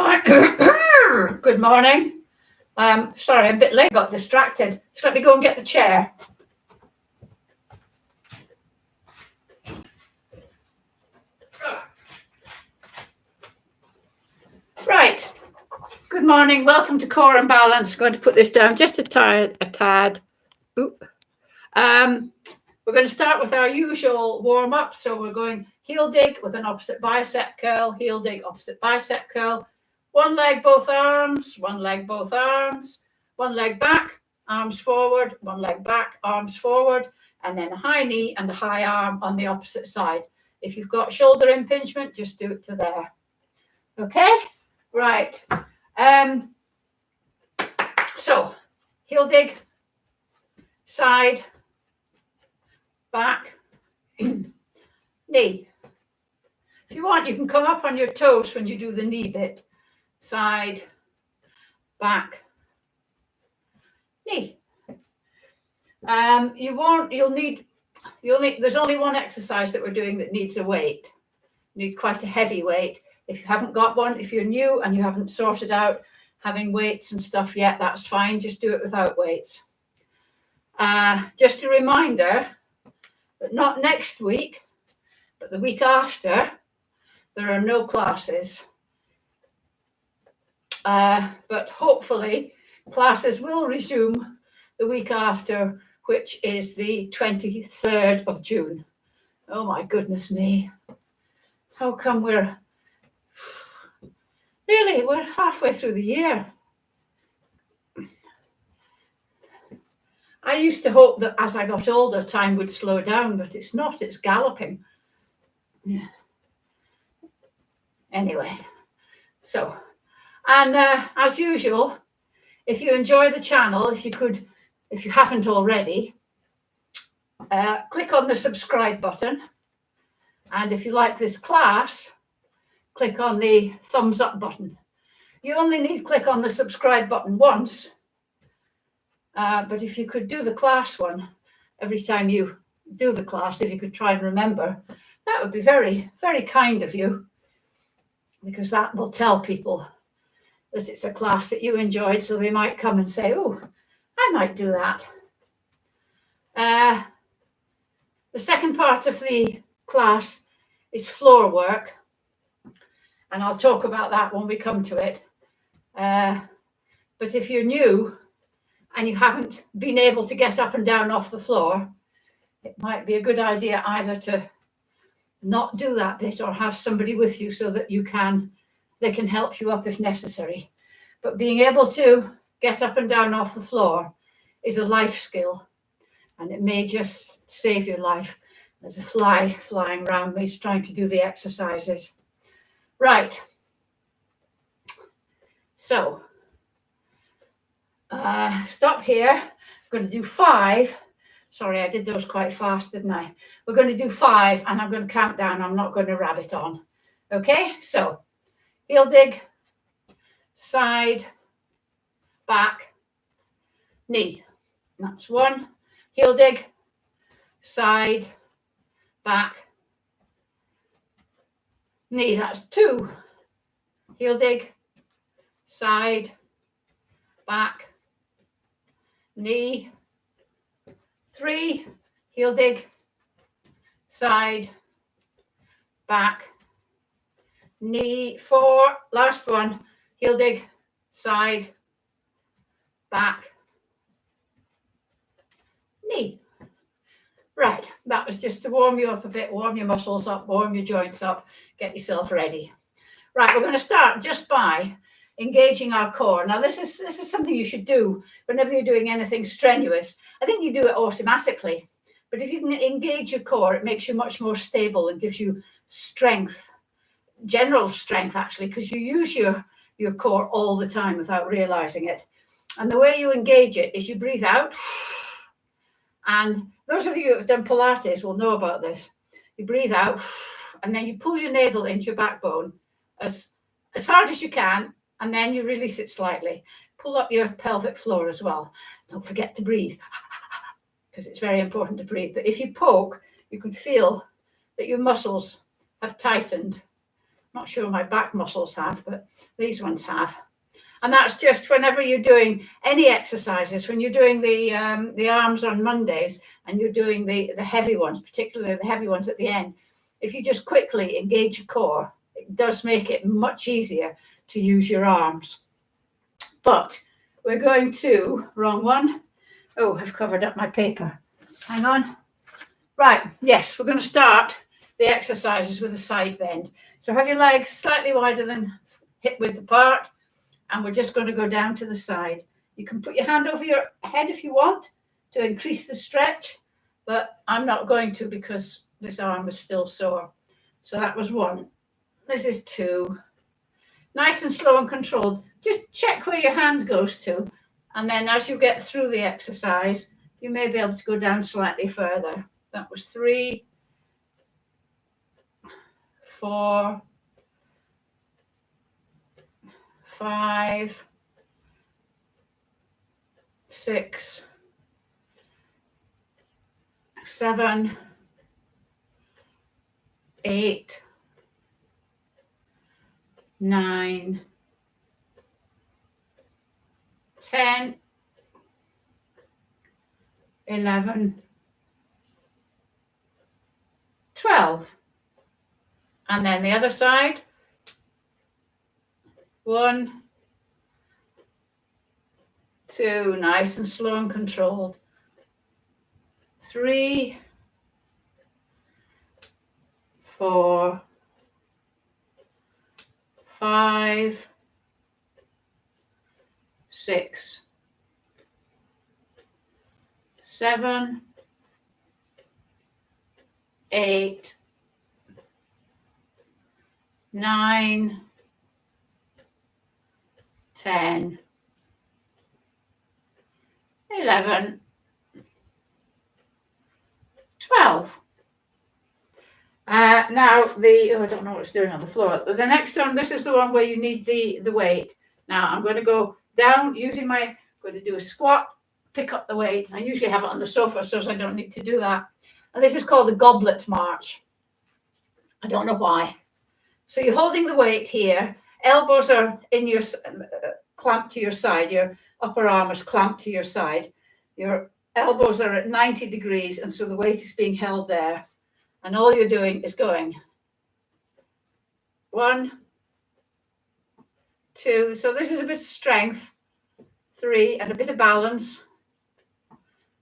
morning. Good morning. Sorry, I'm a bit late, got distracted. So let me go and get the chair. Right. Good morning. Welcome to Core and Balance. Going to put this down just a tad. Oop. We're going to start with our usual warm-up. So we're going heel dig with an opposite bicep curl, heel dig, opposite bicep curl. One leg, both arms, one leg, both arms, one leg back, arms forward, one leg back, arms forward, and then a high knee and a high arm on the opposite side. If you've got shoulder impingement, just do it to there. Okay? Right. So, heel dig, side, back, knee. If you want, you can come up on your toes when you do the knee bit. Side, back, knee. You'll need, there's only one exercise that we're doing that needs a weight. You need quite a heavy weight. If you haven't got one, if you're new and you haven't sorted out having weights and stuff yet, that's fine. Just do it without weights. Just a reminder that not next week, but the week after, there are no classes. But hopefully classes will resume the week after, which is the 23rd of June. Oh my goodness me. How come we're halfway through the year. I used to hope that as I got older, time would slow down, but it's not, it's galloping. Yeah. Anyway, so, and as usual, if you enjoy the channel, if you haven't already, click on the subscribe button. And if you like this class, click on the thumbs up button. You only need to click on the subscribe button once. But if you could do the class one every time you do the class, if you could try and remember, that would be very, very kind of you, because that will tell people that it's a class that you enjoyed, so they might come and say, oh, I might do that. The second part of the class is floor work, and I'll talk about that when we come to it. But if you're new and you haven't been able to get up and down off the floor, it might be a good idea either to not do that bit or have somebody with you so that they can help you up if necessary. But being able to get up and down off the floor is a life skill, and it may just save your life. There's a fly flying around me trying to do the exercises. Right. So, stop here. I'm going to do 5. Sorry, I did those quite fast, didn't I? We're going to do 5, and I'm going to count down. I'm not going to rabbit on. Okay, so heel dig, side, back, knee. That's 1. Heel dig, side, back, knee. That's 2. Heel dig, side, back, knee. 3. Heel dig, side, back, knee. 4. Last one. Heel dig, side, back, knee. Right, that was just to warm you up a bit, warm your muscles up, warm your joints up, get yourself ready. Right, we're going to start just by engaging our core. Now, this is something you should do whenever you're doing anything strenuous. I think you do it automatically, but if you can engage your core, it makes you much more stable and gives you strength, general strength actually, because you use your core all the time without realizing it. And the way you engage it is you breathe out. And those of you who have done Pilates will know about this. You breathe out, and then you pull your navel into your backbone as hard as you can, and then you release it slightly. Pull up your pelvic floor as well. Don't forget to breathe, because it's very important to breathe. But if you poke, you can feel that your muscles have tightened Not sure my back muscles have, but these ones have. And that's just whenever you're doing any exercises, when you're doing the arms on Mondays and you're doing the heavy ones, particularly the heavy ones at the end, if you just quickly engage your core, it does make it much easier to use your arms. But we're going to, wrong one. Oh, I've covered up my paper. Hang on. Right, yes, we're going to start the exercises with a side bend. So have your legs slightly wider than hip width apart, and we're just going to go down to the side. You can put your hand over your head if you want to increase the stretch, but I'm not going to because this arm is still sore. So that was one. This is two. Nice and slow and controlled. Just check where your hand goes to, and then as you get through the exercise, you may be able to go down slightly further. That was 3, 4, 5, 6, 7, 8, 9, 10, 11, 12. And then the other side. 1, 2, nice and slow and controlled. 3, 4, 5, 6, 7, 8, 9, 10, 11, 12. Now I don't know what it's doing on the floor. The next one, this is the one where you need the weight. Now I'm going to go down using I'm going to do a squat, pick up the weight. I usually have it on the sofa so I don't need to do that. And this is called a goblet march. I don't know why. So you're holding the weight here. Elbows are in your clamped to your side. Your upper arm is clamped to your side. Your elbows are at 90 degrees, and so the weight is being held there. And all you're doing is going 1, 2. So this is a bit of strength. 3, and a bit of balance.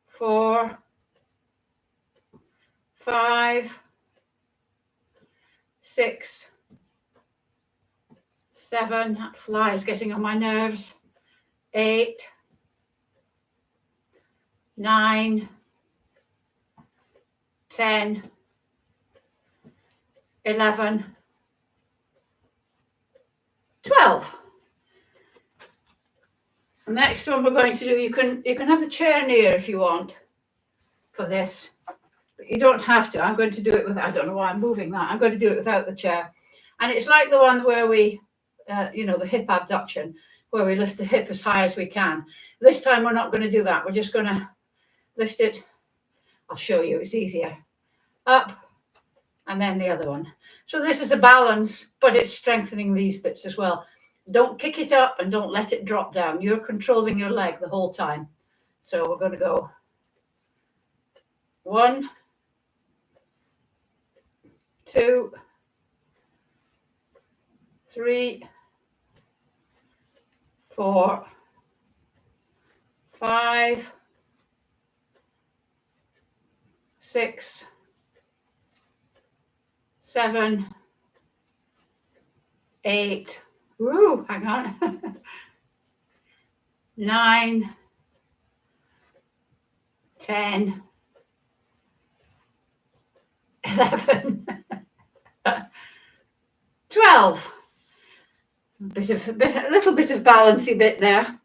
4, 5, 6, 7. That fly is getting on my nerves. 8, 9, 10, 11, 12. The next one we're going to do, you can have the chair near if you want for this, but you don't have to. I'm going to do it with, I don't know why I'm moving that. I'm going to do it without the chair. And it's like the one where we, the hip abduction, where we lift the hip as high as we can. This time we're not going to do that. We're just going to lift it. I'll show you, it's easier. Up, and then the other one. So this is a balance, but it's strengthening these bits as well. Don't kick it up and don't let it drop down. You're controlling your leg the whole time. So we're going to go 1, 2, 3, 4, 5, 6, 7, 8. Woo, hang on. 9, 10, 11, 12. A little bit of balancy bit there.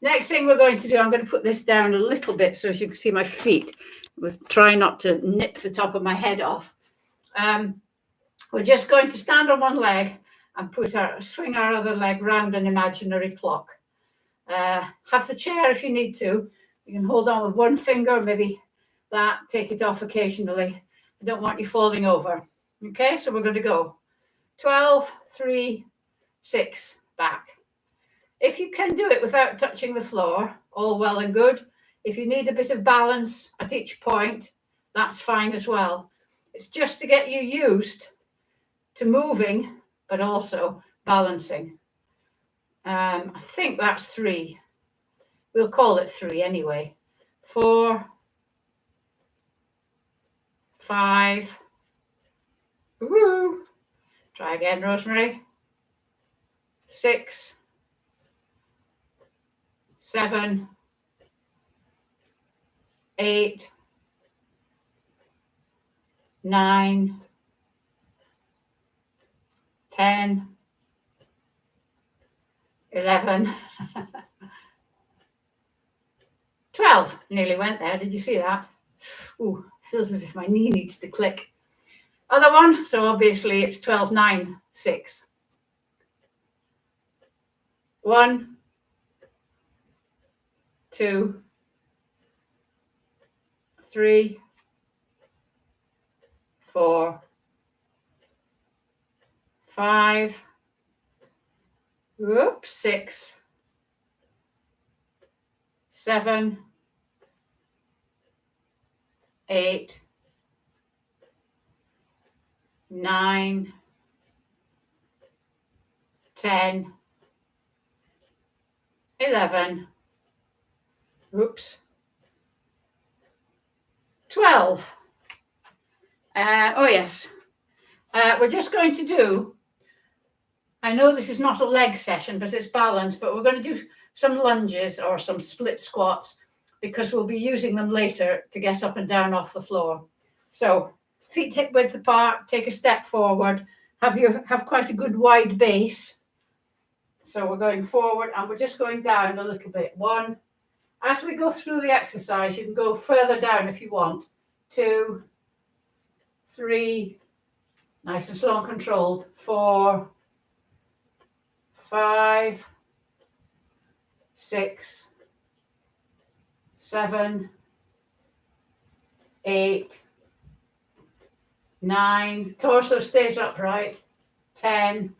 Next thing we're going to do, I'm going to put this down a little bit so as you can see my feet. Try not to nip the top of my head off. We're just going to stand on one leg and swing our other leg round an imaginary clock. Have the chair if you need to. You can hold on with one finger, maybe that, take it off occasionally. I don't want you falling over. Okay, so we're going to go 12, 3, 6, back. If you can do it without touching the floor, all well and good. If you need a bit of balance at each point, that's fine as well. It's just to get you used to moving, but also balancing. I think that's 3. We'll call it 3 anyway. 4, 5. Woo! Try again, Rosemary. 6, 7, 8, 9, 10, 11, 12. Nearly went there. Did you see that? Ooh, feels as if my knee needs to click. Other one. So obviously it's 12, 9, 6. 1, 2, 3, 4, 5. Whoops, 6, 7, 8, 9, 10, 11, oops, 12. Oh yes, we're just going to do, I know this is not a leg session, but it's balance, but we're going to do some lunges or some split squats because we'll be using them later to get up and down off the floor. So feet hip width apart, take a step forward, have quite a good wide base. So we're going forward and we're just going down a little bit. 1. As we go through the exercise, you can go further down if you want. 2, 3, nice and slow and controlled. 4, 5, 6, 7, 8, 9. Torso stays upright. 10,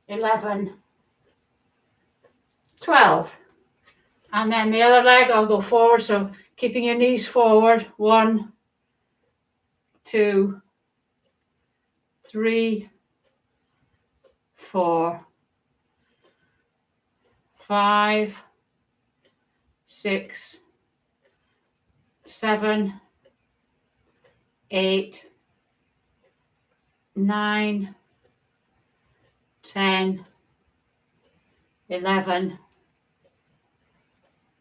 11, 12. And then the other leg, I'll go forward. So keeping your knees forward. 1, 2, 3, 4, 5, 6, 7, 8, 9, 10, 11,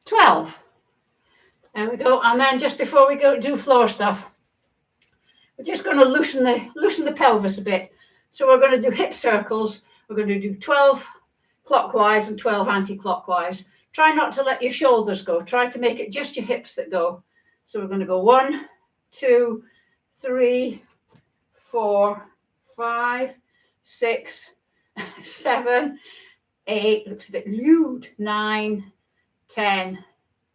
12. There we go. And then just before we go do floor stuff, we're just going to loosen the pelvis a bit. So we're going to do hip circles. We're going to do 12 clockwise and 12 anti-clockwise. Try not to let your shoulders go. Try to make it just your hips that go. So we're going to go 1, 2, 3, 4, 5, 6, 7, 8. Looks a bit lewd. 9, 10,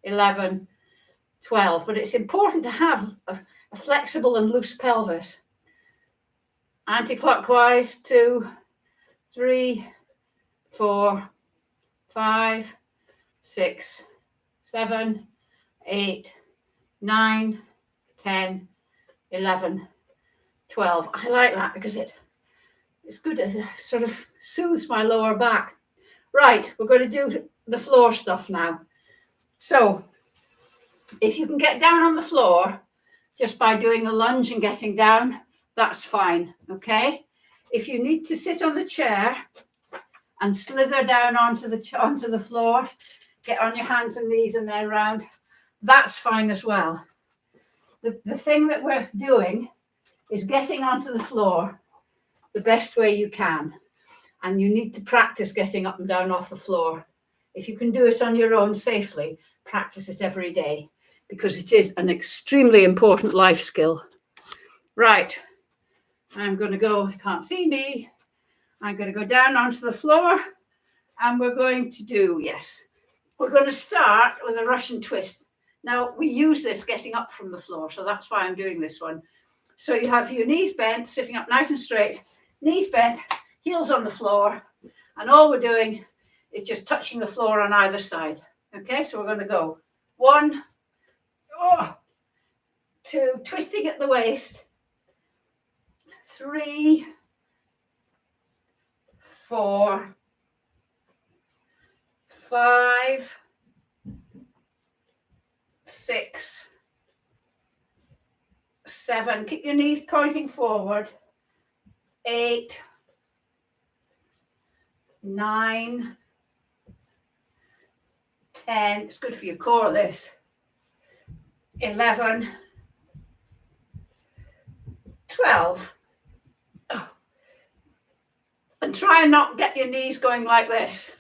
11, 12. But it's important to have a flexible and loose pelvis. Anti-clockwise. 2, 3, 4, 5, 6, 7, 8, 9, 10, 11, 12. I like that because it's good. It sort of soothes my lower back. Right, we're going to do the floor stuff now. So if you can get down on the floor just by doing a lunge and getting down, that's fine, okay? If you need to sit on the chair and slither down onto the floor, get on your hands and knees and then round, that's fine as well. The thing that we're doing is getting onto the floor the best way you can. And you need to practice getting up and down off the floor. If you can do it on your own safely, practice it every day because it is an extremely important life skill. Right, I'm going to go, you can't see me, I'm going to go down onto the floor and we're going to do, we're going to start with a Russian twist. Now, we use this getting up from the floor, so that's why I'm doing this one. So you have your knees bent, sitting up nice and straight. knees bent, heels on the floor, and all we're doing is just touching the floor on either side. Okay, so we're going to go 1, 2, twisting at the waist, 3, 4, 5, 6, 7. Keep your knees pointing forward. 8, 9, 10. It's good for your core, this. 11, 12. And try and not get your knees going like this.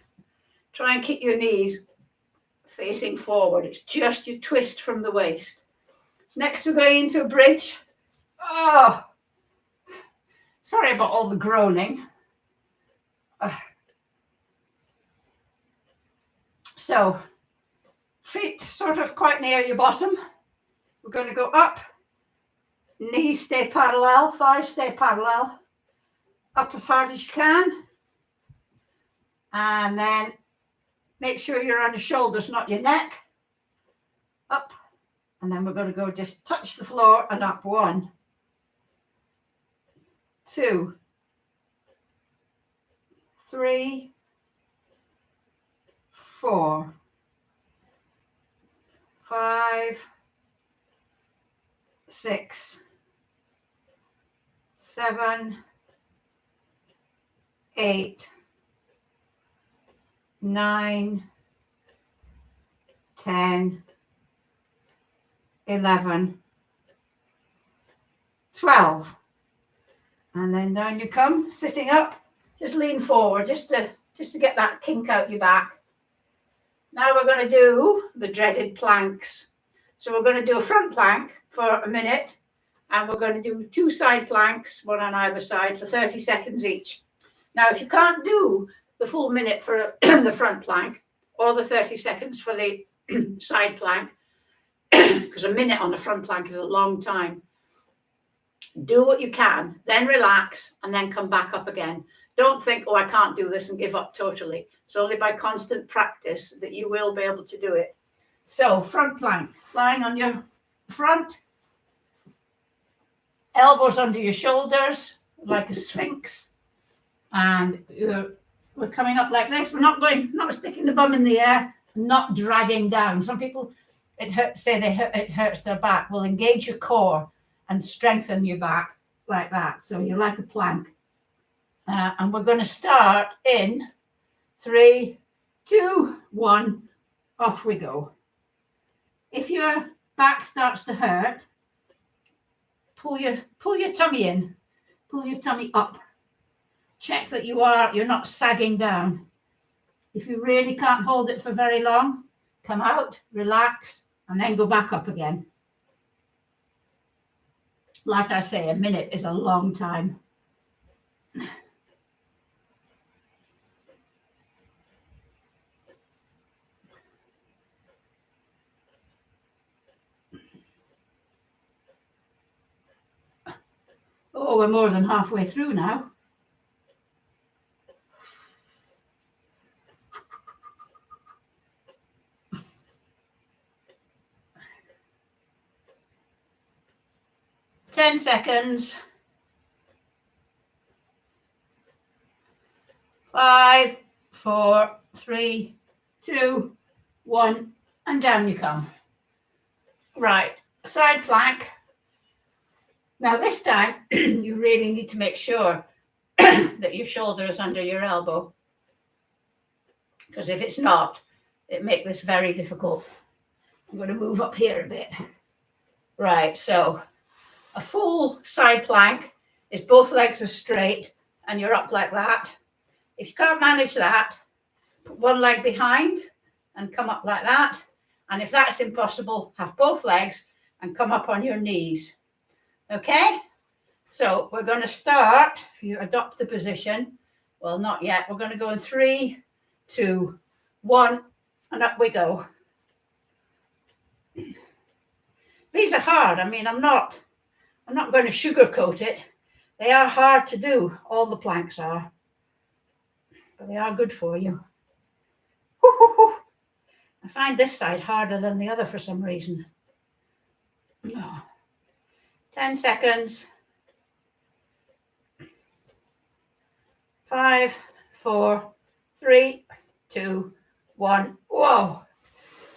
Try and keep your knees facing forward. It's just you twist from the waist. Next, we're going into a bridge. Oh, sorry about all the groaning. So, feet sort of quite near your bottom. We're going to go up. Knees stay parallel, thighs stay parallel. Up as hard as you can. And then make sure you're on your shoulders, not your neck. Up. And then we're going to go just touch the floor and up. 1, 2, 3, 4, 5, 6, 7, 8, 9, 10, 11, 12. And then down you come, sitting up. Just lean forward, just to get that kink out your back. Now we're going to do the dreaded planks. So we're going to do a front plank for a minute, and we're going to do 2 side planks, 1 on either side, for 30 seconds each. Now, if you can't do the full minute for the front plank or the 30 seconds for the side plank, because a minute on the front plank is a long time, do what you can, then relax, and then come back up again. Don't think, oh, I can't do this, and give up totally. It's only by constant practice that you will be able to do it. So, front plank, lying on your front, elbows under your shoulders, like a sphinx. And we're coming up like this. We're not sticking the bum in the air, not dragging down. Some people it hurts their back. Well, engage your core and strengthen your back like that. So you're like a plank. And we're going to start in 3, 2, 1. Off we go. If your back starts to hurt, pull your tummy in, pull your tummy up. Check that you're not sagging down. If you really can't hold it for very long, come out, relax, and then go back up again. Like I say, a minute is a long time. Oh, we're more than halfway through now. Ten seconds. 5, 4, 3, 2, 1, and down you come. Right, side plank. Now this time, you really need to make sure that your shoulder is under your elbow. Because if it's not, it makes this very difficult. I'm going to move up here a bit. Right, so a full side plank is both legs are straight and you're up like that. If you can't manage that, put one leg behind and come up like that. And if that's impossible, have both legs and come up on your knees. Okay? So we're going to start, if you adopt the position, well, not yet. We're going to go in 3, 2, 1, and up we go. These are hard. I mean, I'm not going to sugarcoat it. They are hard to do. All the planks are. But they are good for you. I find this side harder than the other for some reason. 10 seconds. 5, 4, 3, 2, 1. Whoa.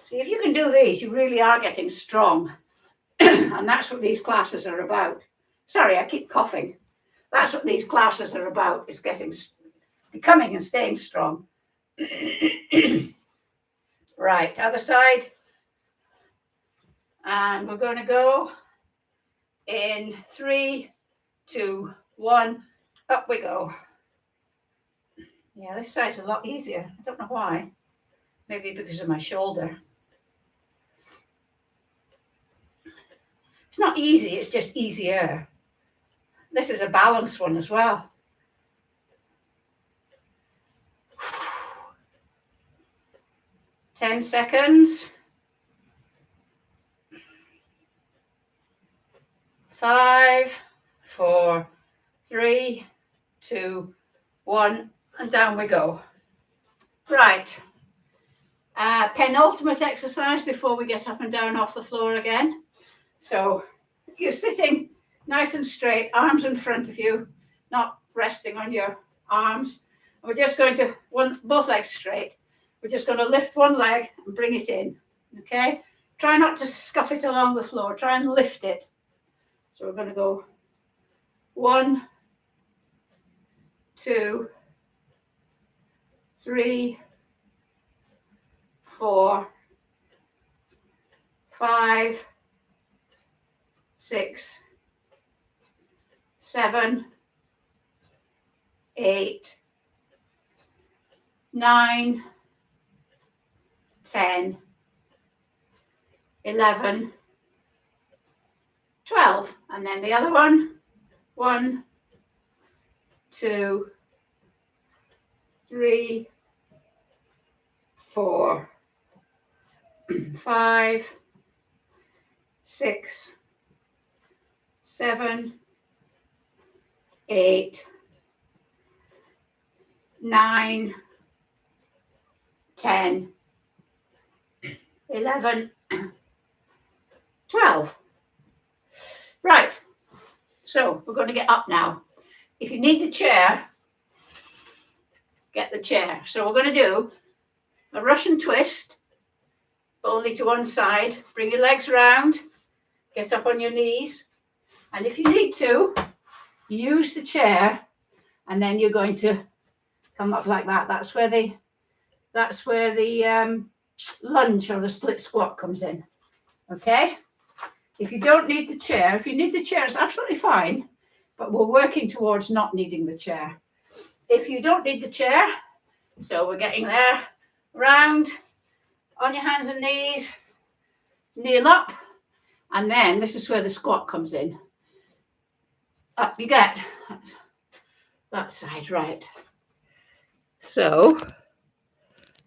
See, if you can do these, you really are getting strong. And that's what these classes are about. Sorry, I keep coughing. That's what these classes are about, is becoming and staying strong. Right, other side. And we're going to go in 3, 2, 1. Up we go. Yeah, this side's a lot easier. I don't know why. Maybe because of my shoulder. It's not easy, it's just easier. This is a balanced one as well. Ten seconds. 5, 4, 3, 2, 1, and down we go. Right. Penultimate exercise before we get up and down off the floor again. So you're sitting nice and straight, arms in front of you, not resting on your arms. And we're just going to, both legs straight. We're just going to lift one leg and bring it in, okay? Try not to scuff it along the floor. Try and lift it. So we're going to go 1, 2, 3, 4, 5, 6, 7, 8, 9, 10, 11, 12. And then the other one. 1, 2, 3, 4, 5, 6, 7, 8, 9, 10, 11, 12. Right, so we're going to get up now. If you need the chair, get the chair. So we're going to do a Russian twist, but only to one side. Bring your legs round, get up on your knees, and if you need to, use the chair, and then you're going to come up like that. That's where the lunge or the split squat comes in. Okay? If you don't need the chair, if you need the chair, it's absolutely fine, but we're working towards not needing the chair. If you don't need the chair, so we're getting there, round, on your hands and knees, kneel up, and then this is where the squat comes in. Up you get. That side, right. So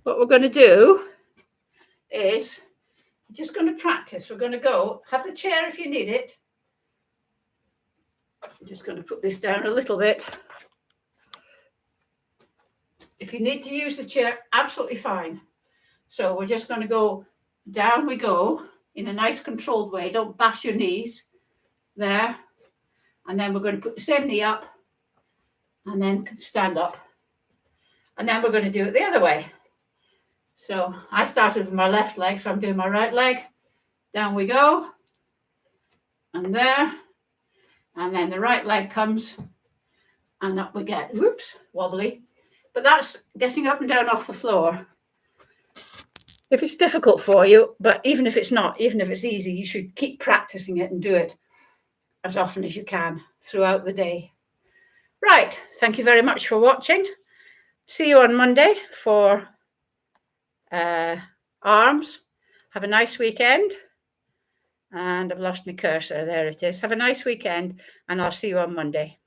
what we're going to do is just going to practice. We're going to go, have the chair if you need it. I'm just going to put this down a little bit. If you need to use the chair, absolutely fine. So we're just going to go, down we go in a nice controlled way. Don't bash your knees. There. And then we're going to put the same knee up and then stand up. And then we're going to do it the other way. So I started with my left leg, so I'm doing my right leg. Down we go. And there. And then the right leg comes and up we get. Whoops, wobbly. But that's getting up and down off the floor. If it's difficult for you, but even if it's not, even if it's easy, you should keep practicing it and do it as often as you can throughout the day. Right, thank you very much for watching. See you on Monday for arms. Have a nice weekend. And I've lost my cursor. There it is. Have a nice weekend, and I'll see you on Monday.